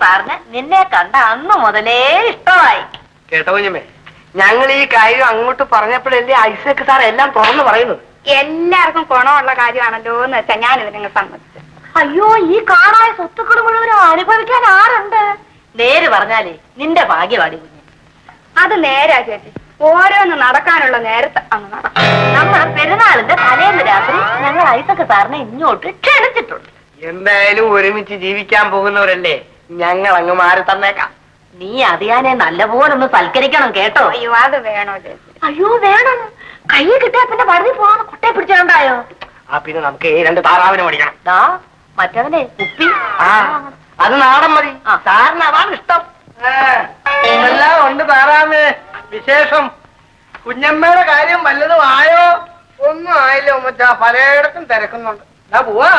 സാറിന് നിന്നെ കണ്ട അന്ന് മുതലേ ഇഷ്ടമായി. കേട്ടോ കുഞ്ഞമ്മേ, ഞങ്ങൾ ഈ കാര്യം അങ്ങോട്ട് പറഞ്ഞപ്പോഴല്ലേ ഐസക് സാർ എല്ലാം തുറന്നു പറയുന്നത്. എല്ലാവർക്കും ഗുണമുള്ള കാര്യമാണല്ലോ എന്ന് വെച്ചാ ഞാൻ ഇതിനെ സമ്മതിച്ചു. അയ്യോ, ഈ കാണായ സ്വത്തുക്കൾ മുഴുവനും അനുഭവിക്കാൻ ആരുണ്ട്? നേര് പറഞ്ഞാലേ നിന്റെ ഭാഗ്യവാടി കുഞ്ഞ്. അത് നേരാ ചേച്ചി, ഓരോന്ന് നടക്കാനുള്ള നേരത്തെ അങ്ങ് നടക്കും. നമ്മുടെ പെരുന്നാളിന്റെ തലേന്ന് രാത്രി ഞങ്ങൾ ഐസക് സാറിനെ ഇങ്ങോട്ട് ക്ഷണിച്ചിട്ടുണ്ട്. എന്തായാലും ഒരുമിച്ച് ജീവിക്കാൻ പോകുന്നവരല്ലേ, ഞങ്ങൾ അങ്ങ് മാറി തന്നേക്കാം. നീ അതിയാനെ നല്ലപോലെ ഒന്ന് സൽക്കരിക്കണം കേട്ടോ. അയ്യോ, അത് വേണോ ചേച്ചി? അയ്യോ വേണം, കൈ കിട്ടിയാ പിന്നെ വഴുതി പോവാന്ന് കൊട്ടയെ പിടിച്ചിട്ടുണ്ടായോ? പിന്നെ നമുക്ക് 2 താറാവിനെ മേടിക്കണം. ദാ മറ്റവനെ കുപ്പി. അത് നാടൻ മതി. സാറിന് അതാണ് ഇഷ്ടം. എല്ലാം ഉണ്ട് താറാവ്. വിശേഷം കുഞ്ഞമ്മയുടെ കാര്യം വല്ലതും ആയോ? ഒന്നും ആയില്ല ഉമ്മച്ചാ, പലയിടത്തും തിരക്കുന്നുണ്ട്. പോവാ,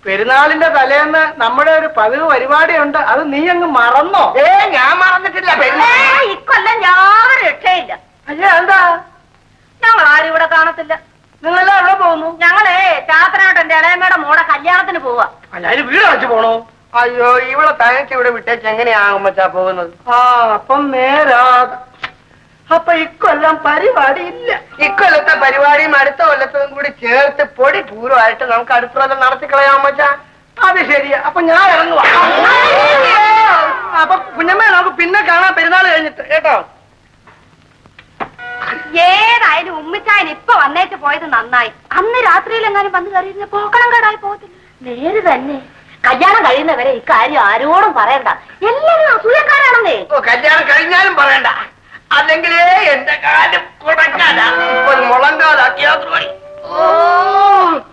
പെരുന്നാളിന്റെ തലേന്ന് നമ്മുടെ ഒരു പതിവ് പരിപാടിയുണ്ട്, അത് നീ അങ്ങ് മറന്നോ? ഞാൻ മറന്നിട്ടില്ല. ഇക്കൊല്ലം ഞാൻ രക്ഷയില്ല. അയ്യോ, എന്താ? ഞങ്ങൾ ആരും ഇവിടെ കാണത്തില്ല. നിങ്ങളെല്ലാം എവിടെ പോകുന്നു? ഞങ്ങളെ ചാത്തനാട്ടന്റെ ഇളയമ്മയുടെ മോടെ കല്യാണത്തിന് പോവാ. അതിന് വീട് വെച്ച് പോണോ? അയ്യോ, ഇവിടെ തനിക്ക് ഇവിടെ വിട്ടേച്ച് എങ്ങനെയാകും മച്ചാ പോകുന്നത്? അപ്പം നേരാ. അപ്പൊ ഇക്കൊല്ലം പരിപാടി ഇല്ല. ഇക്കൊല്ലത്തെ പരിപാടിയും അടുത്ത കൊല്ലത്തും കൂടി ചേർത്ത് പൊടി പൂരമായിട്ട് നമുക്ക് അടുത്ത കൊല്ലം നടത്തി കളയാൻ മച്ചാ. അത് ശരിയാ. അപ്പൊ ഞാൻ ഇറങ്ങുവാ. അപ്പൊ കുഞ്ഞമ്മ നമുക്ക് പിന്നെ കാണാം പെരുന്നാൾ കഴിഞ്ഞിട്ട്, കേട്ടോ? ഏതായാലും ഉമ്മിച്ചായൻ ഇപ്പൊ വന്നേച്ച് പോയത് നന്നായി. അന്ന് രാത്രിയിൽ എങ്ങാനും വന്ന് കയറിയിരുന്ന പോക്കണം കേടായി പോകത്തില്ല. നേര് തന്നെ. കല്യാണം കഴിയുന്നവരെ ഇക്കാര്യം ആരോടും പറയണ്ട. എല്ലാരും അസൂയക്കാരാണെന്നേ. കല്യാണം കഴിഞ്ഞാലും പറയണ്ട, അല്ലെങ്കിലേ എന്റെ കാലം കുടക്കാനാ. ഇപ്പൊ മുളങ്കാലാക്കിയാ